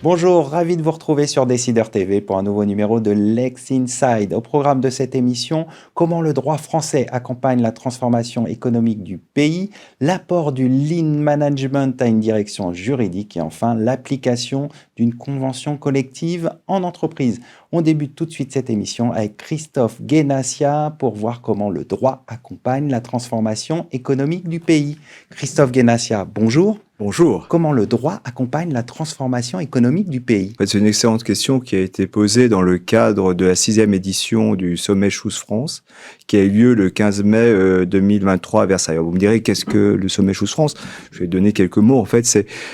Bonjour, ravi de vous retrouver sur Décideur TV pour un nouveau numéro de Lex Inside. Au programme de cette émission, comment le droit français accompagne la transformation économique du pays, l'apport du lean management à une direction juridique et enfin l'application d'une convention collective en entreprise. On débute tout de suite cette émission avec Christophe Guénassia pour voir comment le droit accompagne la transformation économique du pays. Christophe Guénassia, bonjour. Bonjour. Comment le droit accompagne la transformation économique du pays? C'est une excellente question qui a été posée dans le cadre de la 6e édition du sommet Choose France, qui a eu lieu le 15 mai 2023 à Versailles. Alors vous me direz, qu'est-ce que le sommet Choose France? Je vais donner quelques mots. En fait,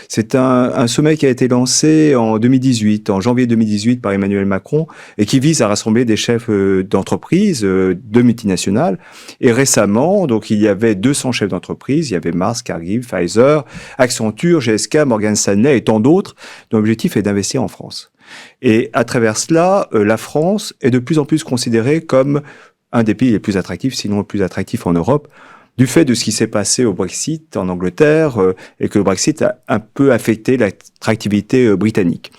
c'est un sommet qui a été lancé en 2018, en janvier 2018 par Emmanuel Macron, et qui vise à rassembler des chefs d'entreprise, de multinationales. Et récemment, donc, il y avait 200 chefs d'entreprise. Il y avait Mars, Cargill, Pfizer, Accenture, GSK, Morgan Stanley et tant d'autres, dont l'objectif est d'investir en France. Et à travers cela, la France est de plus en plus considérée comme un des pays les plus attractifs, sinon le plus attractif en Europe, du fait de ce qui s'est passé au Brexit en Angleterre et que le Brexit a un peu affecté l'attractivité britannique.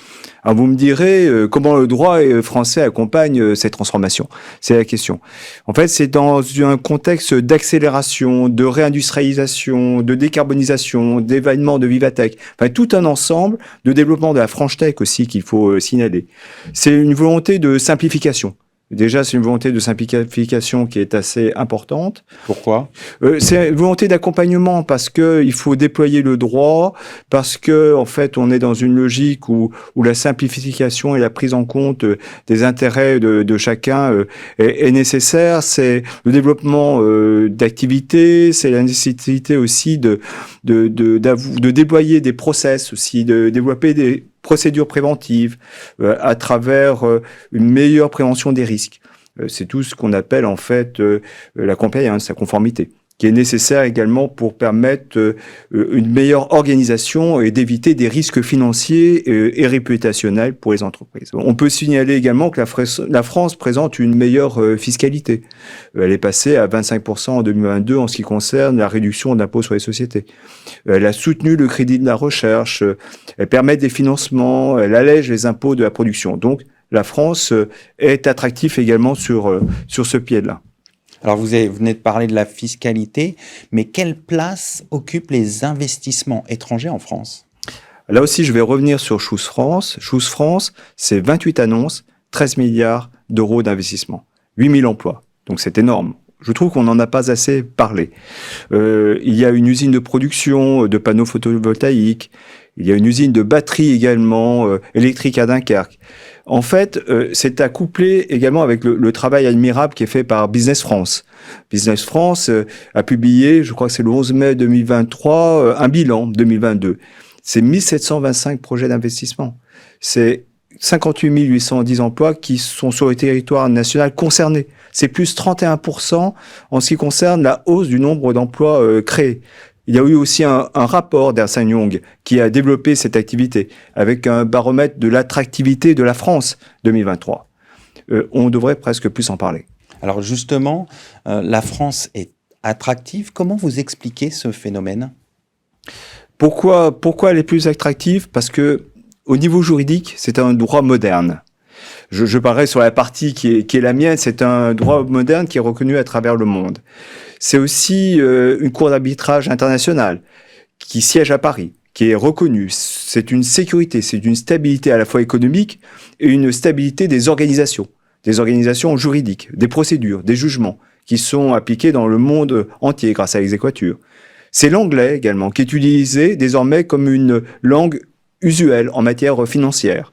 Alors vous me direz comment le droit français accompagne cette transformation. C'est la question. En fait, c'est dans un contexte d'accélération, de réindustrialisation, de décarbonisation, d'événements de Vivatech, enfin tout un ensemble de développement de la French Tech aussi qu'il faut signaler. C'est une volonté de simplification. Déjà, c'est une volonté de simplification qui est assez importante. Pourquoi? C'est une volonté d'accompagnement parce que il faut déployer le droit, parce que en fait, on est dans une logique où la simplification et la prise en compte des intérêts de chacun est nécessaire. C'est le développement d'activités, c'est la nécessité aussi de déployer des process aussi, de développer des procédures préventives à travers une meilleure prévention des risques. C'est tout ce qu'on appelle en fait la compliance, la conformité, qui est nécessaire également pour permettre une meilleure organisation et d'éviter des risques financiers et réputationnels pour les entreprises. On peut signaler également que la France présente une meilleure fiscalité. Elle est passée à 25% en 2022 en ce qui concerne la réduction de l'impôt sur les sociétés. Elle a soutenu le crédit de la recherche, elle permet des financements, elle allège les impôts de la production. Donc, la France est attractive également sur ce pied-là. Alors, vous venez de parler de la fiscalité, mais quelle place occupent les investissements étrangers en France? Là aussi, je vais revenir sur Choose France. Choose France, c'est 28 annonces, 13 milliards d'euros d'investissement, 8000 emplois. Donc, c'est énorme. Je trouve qu'on n'en a pas assez parlé. Il y a une usine de production de panneaux photovoltaïques. Il y a une usine de batteries également électriques à Dunkerque. En fait, c'est à coupler également avec le travail admirable qui est fait par Business France. Business France a publié, je crois que c'est le 11 mai 2023, un bilan 2022. C'est 1725 projets d'investissement. C'est 58 810 emplois qui sont sur le territoire national concernés. C'est plus 31% en ce qui concerne la hausse du nombre d'emplois créés. Il y a eu aussi un rapport d'Ernst & Young qui a développé cette activité avec un baromètre de l'attractivité de la France 2023. On devrait presque plus en parler. Alors justement, la France est attractive. Comment vous expliquez ce phénomène? Pourquoi elle est plus attractive? Parce que au niveau juridique, c'est un droit moderne. Je parlerai sur la partie qui est la mienne, c'est un droit moderne qui est reconnu à travers le monde. C'est aussi une cour d'arbitrage internationale qui siège à Paris, qui est reconnue. C'est une sécurité, c'est une stabilité à la fois économique et une stabilité des organisations juridiques, des procédures, des jugements qui sont appliqués dans le monde entier grâce à l'exéquatur. C'est l'anglais également qui est utilisé désormais comme une langue usuelle en matière financière.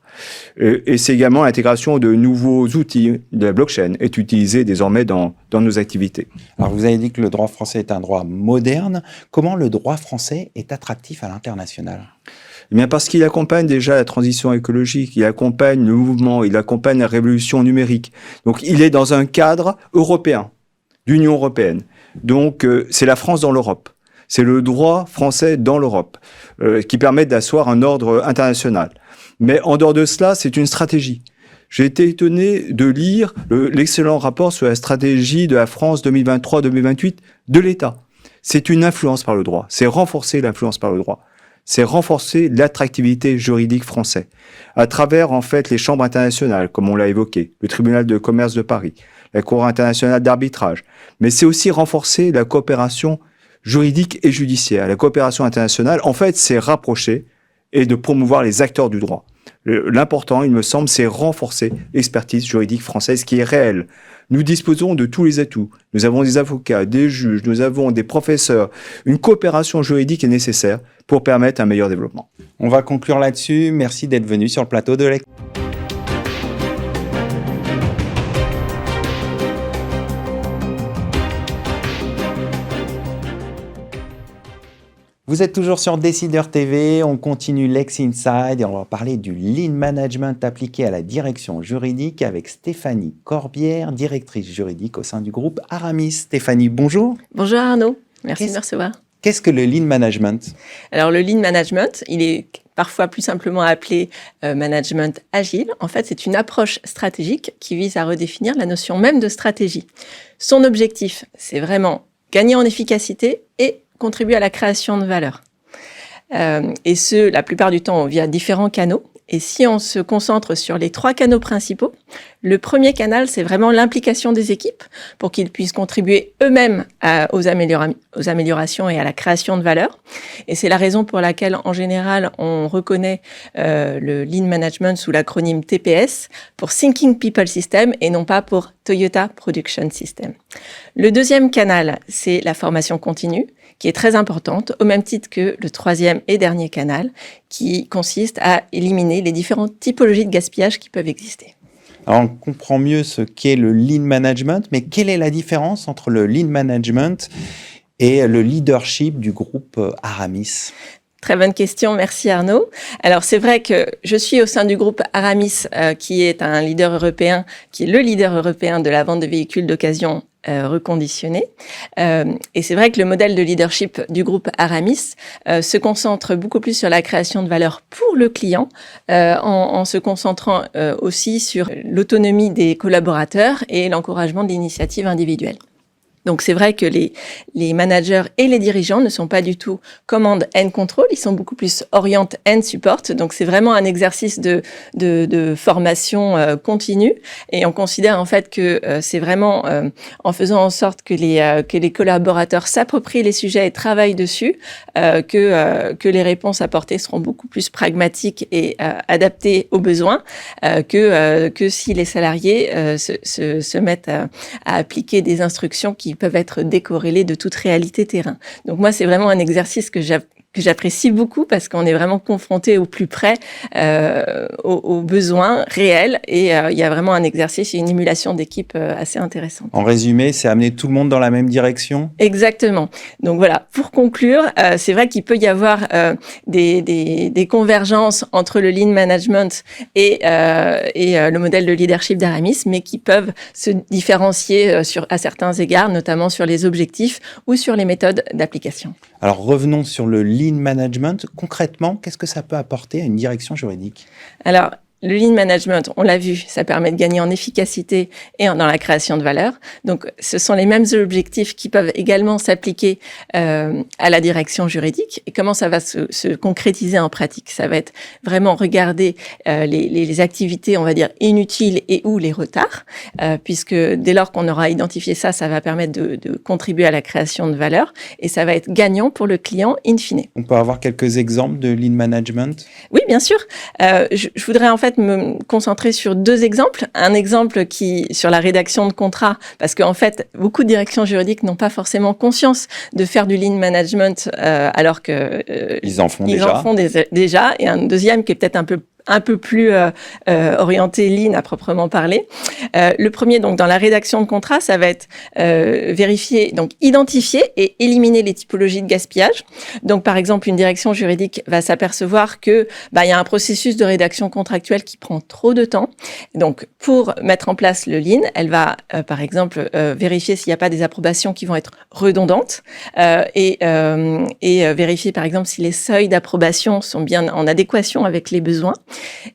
Et c'est également l'intégration de nouveaux outils de la blockchain est utilisée désormais dans nos activités. Alors vous avez dit que le droit français est un droit moderne. Comment le droit français est attractif à l'international? Eh bien parce qu'il accompagne déjà la transition écologique, il accompagne le mouvement, il accompagne la révolution numérique. Donc il est dans un cadre européen, d'Union européenne. Donc c'est la France dans l'Europe. C'est le droit français dans l'Europe qui permet d'asseoir un ordre international. Mais en dehors de cela, c'est une stratégie. J'ai été étonné de lire l'excellent rapport sur la stratégie de la France 2023-2028 de l'État. C'est une influence par le droit. C'est renforcer l'influence par le droit. c'est renforcer l'attractivité juridique française à travers en fait les chambres internationales, comme on l'a évoqué, le tribunal de commerce de Paris, la Cour internationale d'arbitrage, mais c'est aussi renforcer la coopération juridique et judiciaire. La coopération internationale, en fait, c'est rapprocher et de promouvoir les acteurs du droit. L'important, il me semble, c'est renforcer l'expertise juridique française qui est réelle. Nous disposons de tous les atouts. Nous avons des avocats, des juges, nous avons des professeurs. Une coopération juridique est nécessaire pour permettre un meilleur développement. On va conclure là-dessus. Merci d'être venu sur le plateau de Lexine. Vous êtes toujours sur Décideur TV, on continue Lex Inside et on va parler du Lean Management appliqué à la direction juridique avec Stéphanie Corbière, directrice juridique au sein du groupe Aramis. Stéphanie, bonjour. Bonjour Arnaud, merci de me recevoir. Qu'est-ce que le Lean Management ? Alors le Lean Management, il est parfois plus simplement appelé management agile. En fait, c'est une approche stratégique qui vise à redéfinir la notion même de stratégie. Son objectif, c'est vraiment gagner en efficacité et contribuer à la création de valeur. Et ce, la plupart du temps, via différents canaux. Et si on se concentre sur les 3 canaux principaux, le premier canal, c'est vraiment l'implication des équipes pour qu'ils puissent contribuer eux-mêmes aux améliorations et à la création de valeur. Et c'est la raison pour laquelle, en général, on reconnaît le Lean Management sous l'acronyme TPS pour Thinking People System et non pas pour Toyota Production System. Le deuxième canal, c'est la formation continue, qui est très importante, au même titre que le troisième et dernier canal, qui consiste à éliminer les différentes typologies de gaspillage qui peuvent exister. Alors, on comprend mieux ce qu'est le Lean Management, mais quelle est la différence entre le Lean Management et le leadership du groupe Aramis ? Très bonne question, merci Arnaud. Alors c'est vrai que je suis au sein du groupe Aramis, qui est un leader européen, qui est le leader européen de la vente de véhicules d'occasion reconditionnés. Et c'est vrai que le modèle de leadership du groupe Aramis se concentre beaucoup plus sur la création de valeur pour le client, en se concentrant aussi sur l'autonomie des collaborateurs et l'encouragement de l'initiative individuelle. Donc c'est vrai que les managers et les dirigeants ne sont pas du tout command and control, ils sont beaucoup plus orient and support. Donc c'est vraiment un exercice de formation continue et on considère en fait que c'est vraiment en faisant en sorte que les collaborateurs s'approprient les sujets et travaillent dessus que les réponses apportées seront beaucoup plus pragmatiques et adaptées aux besoins que si les salariés se mettent à appliquer des instructions qui peuvent être décorrélées de toute réalité terrain. Donc moi, c'est vraiment un exercice que j'apprécie beaucoup parce qu'on est vraiment confronté au plus près aux besoins réels et il y a vraiment un exercice et une émulation d'équipe assez intéressante. En résumé, c'est amener tout le monde dans la même direction ? Exactement. Donc voilà, pour conclure, c'est vrai qu'il peut y avoir des convergences entre le Lean Management et le modèle de leadership d'Aramis, mais qui peuvent se différencier à certains égards, notamment sur les objectifs ou sur les méthodes d'application. Alors revenons sur le Lean Management. Concrètement, qu'est-ce que ça peut apporter à une direction juridique ? Alors, le Lean Management, on l'a vu, ça permet de gagner en efficacité et dans la création de valeur. Donc, ce sont les mêmes objectifs qui peuvent également s'appliquer à la direction juridique. Et comment ça va se concrétiser en pratique ? Ça va être vraiment regarder les activités, on va dire, inutiles et ou les retards, puisque dès lors qu'on aura identifié ça, ça va permettre de contribuer à la création de valeur et ça va être gagnant pour le client in fine. On peut avoir quelques exemples de Lean Management ? Oui, bien sûr. Je voudrais en fait me concentrer sur 2 exemples. Un exemple sur la rédaction de contrats, parce qu'en fait, beaucoup de directions juridiques n'ont pas forcément conscience de faire du Lean Management alors que ils en font déjà. Et un deuxième qui est peut-être un peu plus orienté Lean à proprement parler. Le premier, donc dans la rédaction de contrat, ça va être vérifier, donc identifier et éliminer les typologies de gaspillage. Donc par exemple, une direction juridique va s'apercevoir que il y a un processus de rédaction contractuelle qui prend trop de temps. Donc pour mettre en place le Lean, elle va par exemple vérifier s'il n'y a pas des approbations qui vont être redondantes et vérifier par exemple si les seuils d'approbation sont bien en adéquation avec les besoins.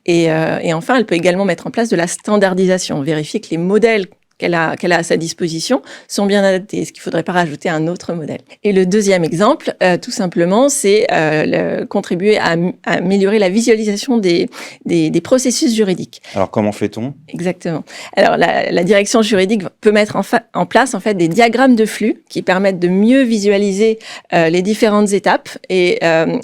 Et enfin, elle peut également mettre en place de la standardisation, vérifier que les modèles qu'elle a à sa disposition sont bien adaptés. Est-ce qu'il ne faudrait pas rajouter un autre modèle? Et le deuxième exemple, tout simplement, c'est contribuer à améliorer la visualisation des processus juridiques. Alors, comment fait-on? Exactement. Alors, la direction juridique peut mettre en place en fait des diagrammes de flux qui permettent de mieux visualiser les différentes étapes et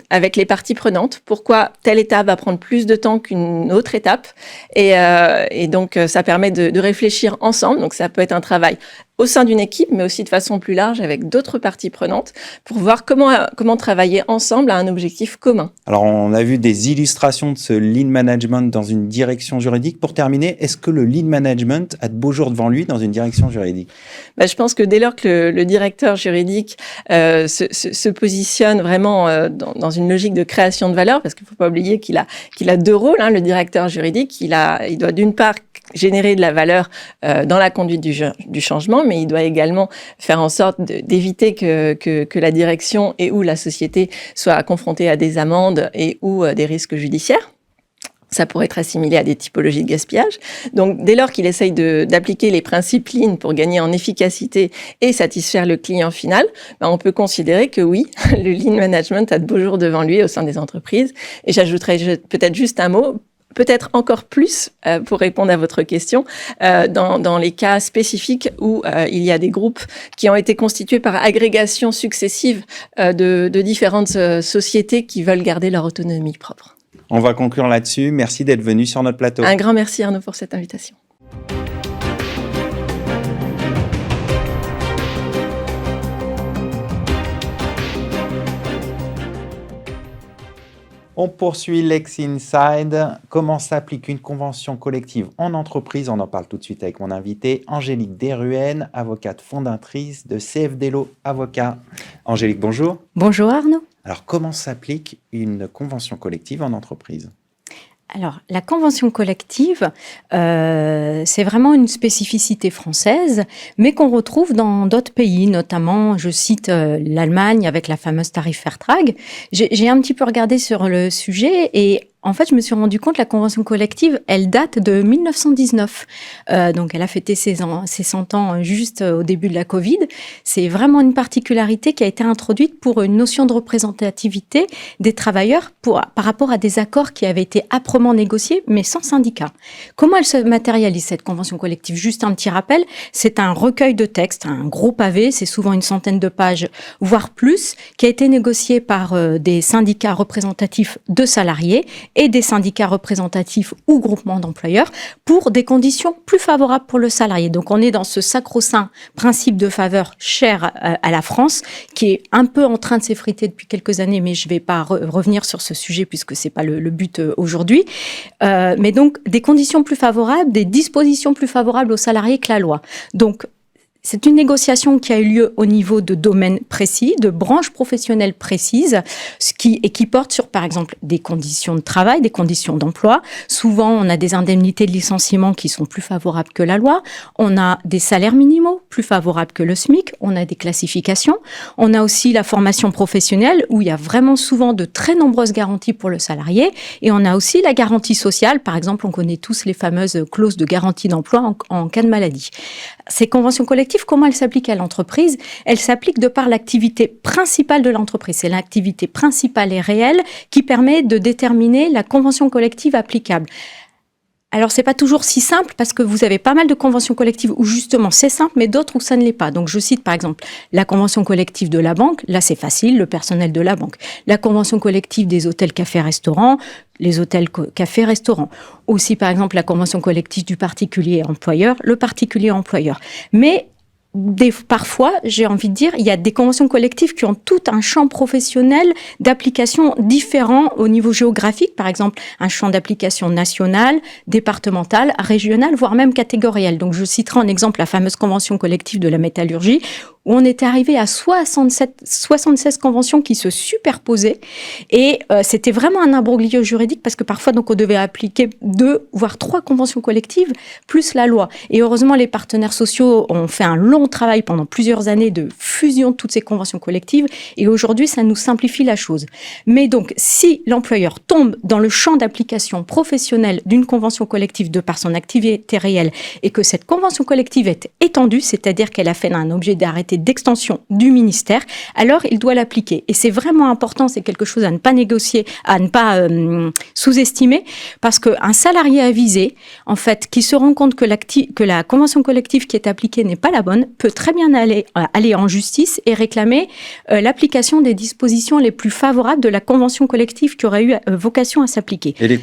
avec les parties prenantes. Pourquoi telle étape va prendre plus de temps qu'une autre étape? Et donc, ça permet de réfléchir ensemble. Donc, ça peut être un travail au sein d'une équipe, mais aussi de façon plus large avec d'autres parties prenantes pour voir comment travailler ensemble à un objectif commun. Alors, on a vu des illustrations de ce lean management dans une direction juridique. Pour terminer, est-ce que le lean management a de beaux jours devant lui dans une direction juridique? Je pense que dès lors que le directeur juridique se positionne vraiment dans une logique de création de valeur, parce qu'il ne faut pas oublier qu'il a deux rôles, le directeur juridique, il doit d'une part générer de la valeur dans la conduite du changement, mais il doit également faire en sorte d'éviter que la direction et ou la société soient confrontées à des amendes et ou des risques judiciaires. Ça pourrait être assimilé à des typologies de gaspillage. Donc, dès lors qu'il essaye d'appliquer les principes Lean pour gagner en efficacité et satisfaire le client final, on peut considérer que oui, le Lean Management a de beaux jours devant lui au sein des entreprises. Et j'ajouterais peut-être juste un mot, peut-être encore plus pour répondre à votre question, dans les cas spécifiques où il y a des groupes qui ont été constitués par agrégation successive de différentes sociétés qui veulent garder leur autonomie propre. On va conclure là-dessus. Merci d'être venu sur notre plateau. Un grand merci Arnaud pour cette invitation. On poursuit Lex Inside. Comment s'applique une convention collective en entreprise? On en parle tout de suite avec mon invité, Angélique Desruelles, avocate fondatrice de CFD Law Avocat. Angélique, bonjour. Bonjour Arnaud. Alors, comment s'applique une convention collective en entreprise? Alors, la convention collective, c'est vraiment une spécificité française, mais qu'on retrouve dans d'autres pays, notamment, je cite l'Allemagne avec la fameuse Tarifvertrag. J'ai un petit peu regardé sur le sujet et en fait, je me suis rendu compte que la convention collective, elle date de 1919. Donc, elle a fêté ses 100 ans juste au début de la Covid. C'est vraiment une particularité qui a été introduite pour une notion de représentativité des travailleurs par rapport à des accords qui avaient été âprement négociés, mais sans syndicat. Comment elle se matérialise, cette convention collective? Juste un petit rappel, c'est un recueil de textes, un gros pavé, c'est souvent une centaine de pages, voire plus, qui a été négocié par des syndicats représentatifs de salariés et des syndicats représentatifs ou groupements d'employeurs pour des conditions plus favorables pour le salarié. Donc, on est dans ce sacro-saint principe de faveur cher à la France, qui est un peu en train de s'effriter depuis quelques années, mais je ne vais pas revenir sur ce sujet puisque ce n'est pas le but aujourd'hui. Mais donc, des conditions plus favorables, des dispositions plus favorables aux salariés que la loi. Donc, c'est une négociation qui a eu lieu au niveau de domaines précis, de branches professionnelles précises, qui porte sur, par exemple, des conditions de travail, des conditions d'emploi. Souvent, on a des indemnités de licenciement qui sont plus favorables que la loi. On a des salaires minimaux plus favorables que le SMIC. On a des classifications. On a aussi la formation professionnelle où il y a vraiment souvent de très nombreuses garanties pour le salarié. Et on a aussi la garantie sociale. Par exemple, on connaît tous les fameuses clauses de garantie d'emploi en cas de maladie. Ces conventions collectives, comment elles s'appliquent à l'entreprise? Elles s'appliquent de par l'activité principale de l'entreprise. C'est l'activité principale et réelle qui permet de déterminer la convention collective applicable. Alors, c'est pas toujours si simple parce que vous avez pas mal de conventions collectives où justement c'est simple, mais d'autres où ça ne l'est pas. Donc, je cite par exemple la convention collective de la banque. Là, c'est facile, le personnel de la banque. La convention collective des hôtels, cafés, restaurants, les hôtels, cafés, restaurants. Aussi, par exemple, la convention collective du particulier employeur, le particulier employeur. Mais parfois, j'ai envie de dire, il y a des conventions collectives qui ont tout un champ professionnel d'application différent au niveau géographique, par exemple un champ d'application national, départemental, régional, voire même catégoriel. Donc je citerai en exemple la fameuse convention collective de la métallurgie, où on était arrivé à 76 conventions qui se superposaient. Et c'était vraiment un imbroglio juridique parce que parfois, donc, on devait appliquer 2, voire 3 conventions collectives, plus la loi. Et heureusement, les partenaires sociaux ont fait un long travail pendant plusieurs années de fusion de toutes ces conventions collectives. Et aujourd'hui, ça nous simplifie la chose. Mais donc, si l'employeur tombe dans le champ d'application professionnelle d'une convention collective de par son activité réelle et que cette convention collective est étendue, c'est-à-dire qu'elle a fait un objet d'arrêté d'extension du ministère, alors il doit l'appliquer. Et c'est vraiment important, c'est quelque chose à ne pas négocier, à ne pas sous-estimer, parce qu'un salarié avisé, en fait, qui se rend compte que la convention collective qui est appliquée n'est pas la bonne, peut très bien aller en justice et réclamer l'application des dispositions les plus favorables de la convention collective qui aurait eu vocation à s'appliquer. Et les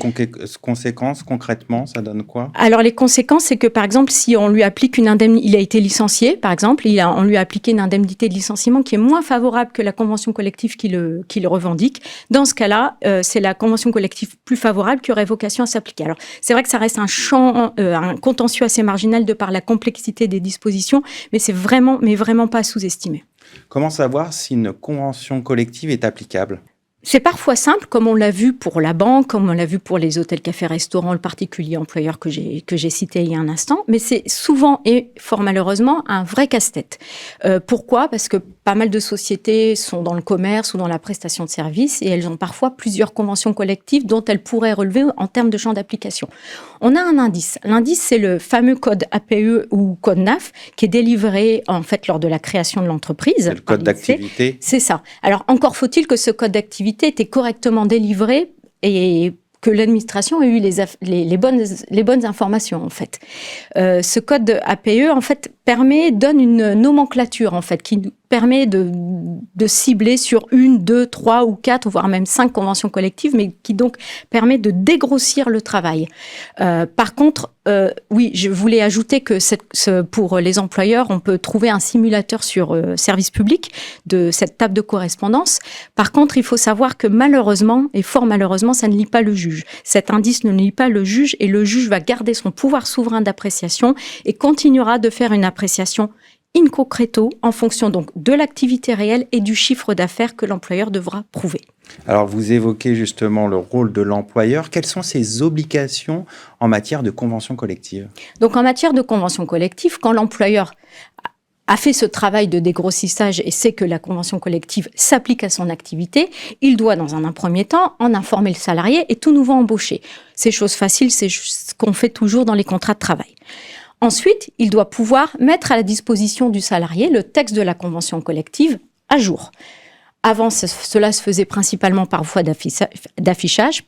conséquences, concrètement, ça donne quoi? Alors, les conséquences, c'est que, par exemple, si on lui applique une indemnité, il a été licencié, par exemple, on lui a appliqué une indemnité de licenciement qui est moins favorable que la convention collective qui le revendique. Dans ce cas-là, c'est la convention collective plus favorable qui aurait vocation à s'appliquer. Alors, c'est vrai que ça reste un champ, un contentieux assez marginal de par la complexité des dispositions, mais c'est vraiment pas à sous-estimer. Comment savoir si une convention collective est applicable? C'est parfois simple, comme on l'a vu pour la banque, comme on l'a vu pour les hôtels, cafés, restaurants, le particulier employeur que j'ai cité il y a un instant. Mais c'est souvent et fort malheureusement un vrai casse-tête. Pourquoi ? Parce que pas mal de sociétés sont dans le commerce ou dans la prestation de services et elles ont parfois plusieurs conventions collectives dont elles pourraient relever en termes de champ d'application. On a un indice. L'indice, c'est le fameux code APE ou code NAF qui est délivré en fait lors de la création de l'entreprise. C'est le code d'activité. C'est ça. Alors encore faut-il que ce code d'activité était correctement délivré et que l'administration ait eu les bonnes informations en fait. Ce code APE en fait donne une nomenclature en fait qui nous permet de cibler sur 1, 2, 3 ou 4, voire même 5 conventions collectives, mais qui donc permet de dégrossir le travail. Par contre, oui, je voulais ajouter que pour les employeurs, on peut trouver un simulateur sur service public de cette table de correspondance. Par contre, il faut savoir que malheureusement, et fort malheureusement, ça ne lit pas le juge. Cet indice ne lit pas le juge et le juge va garder son pouvoir souverain d'appréciation et continuera de faire une appréciation in concreto, en fonction donc de l'activité réelle et du chiffre d'affaires que l'employeur devra prouver. Alors, vous évoquez justement le rôle de l'employeur. Quelles sont ses obligations en matière de convention collective ? Donc, en matière de convention collective, quand l'employeur a fait ce travail de dégrossissage et sait que la convention collective s'applique à son activité, il doit, dans un premier temps, en informer le salarié et tout nouveau embauché. C'est chose facile, c'est ce qu'on fait toujours dans les contrats de travail. Ensuite, il doit pouvoir mettre à la disposition du salarié le texte de la convention collective à jour. Avant, cela se faisait principalement par voie d'affichage.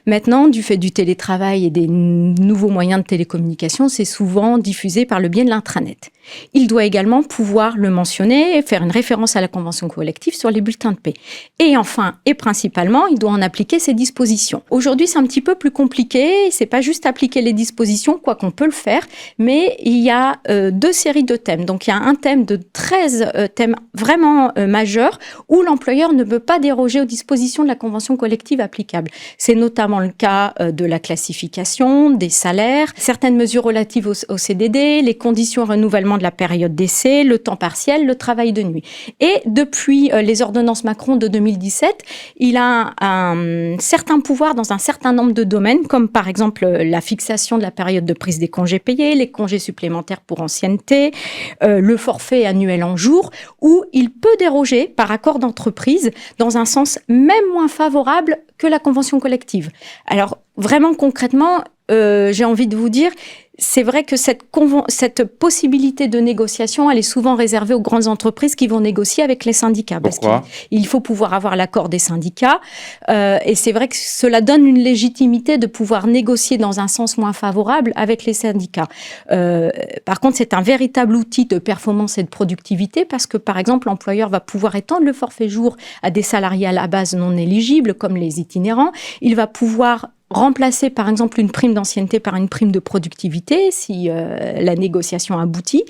Maintenant, du fait du télétravail et des nouveaux moyens de télécommunication, c'est souvent diffusé par le biais de l'intranet. Il doit également pouvoir le mentionner et faire une référence à la convention collective sur les bulletins de paie. Et enfin, et principalement, il doit en appliquer ses dispositions. Aujourd'hui, c'est un petit peu plus compliqué. C'est pas juste appliquer les dispositions, quoi qu'on peut le faire, mais il y a 2 séries de thèmes. Donc, il y a un thème de 13 thèmes vraiment majeurs où l'employeur ne peut pas déroger aux dispositions de la convention collective applicable. C'est notamment le cas de la classification, des salaires, certaines mesures relatives au CDD, les conditions renouvellement de la période d'essai, le temps partiel, le travail de nuit. Et depuis les ordonnances Macron de 2017, il a un certain pouvoir dans un certain nombre de domaines, comme par exemple la fixation de la période de prise des congés payés, les congés supplémentaires pour ancienneté, le forfait annuel en jours, où il peut déroger par accord d'entreprise dans un sens même moins favorable que la convention collective. Alors vraiment concrètement, j'ai envie de vous dire, c'est vrai que cette possibilité de négociation, elle est souvent réservée aux grandes entreprises qui vont négocier avec les syndicats. Pourquoi ? Parce qu'il faut pouvoir avoir l'accord des syndicats. Et c'est vrai que cela donne une légitimité de pouvoir négocier dans un sens moins favorable avec les syndicats. Par contre, c'est un véritable outil de performance et de productivité parce que, par exemple, l'employeur va pouvoir étendre le forfait jour à des salariés à la base non éligibles, comme les itinérants. Il va pouvoir remplacer par exemple une prime d'ancienneté par une prime de productivité si la négociation aboutit.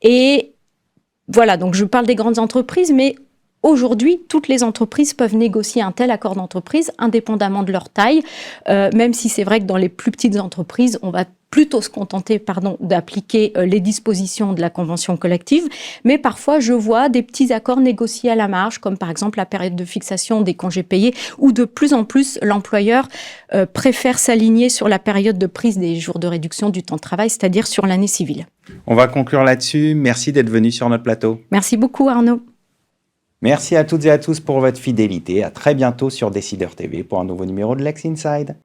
Et voilà, donc je parle des grandes entreprises, mais aujourd'hui, toutes les entreprises peuvent négocier un tel accord d'entreprise indépendamment de leur taille, même si c'est vrai que dans les plus petites entreprises, on va plutôt se contenter d'appliquer les dispositions de la convention collective, mais parfois je vois des petits accords négociés à la marge, comme par exemple la période de fixation des congés payés, où de plus en plus l'employeur préfère s'aligner sur la période de prise des jours de réduction du temps de travail, c'est-à-dire sur l'année civile. On va conclure là-dessus. Merci d'être venu sur notre plateau. Merci beaucoup Arnaud. Merci à toutes et à tous pour votre fidélité. À très bientôt sur Décideur TV pour un nouveau numéro de Lex Inside.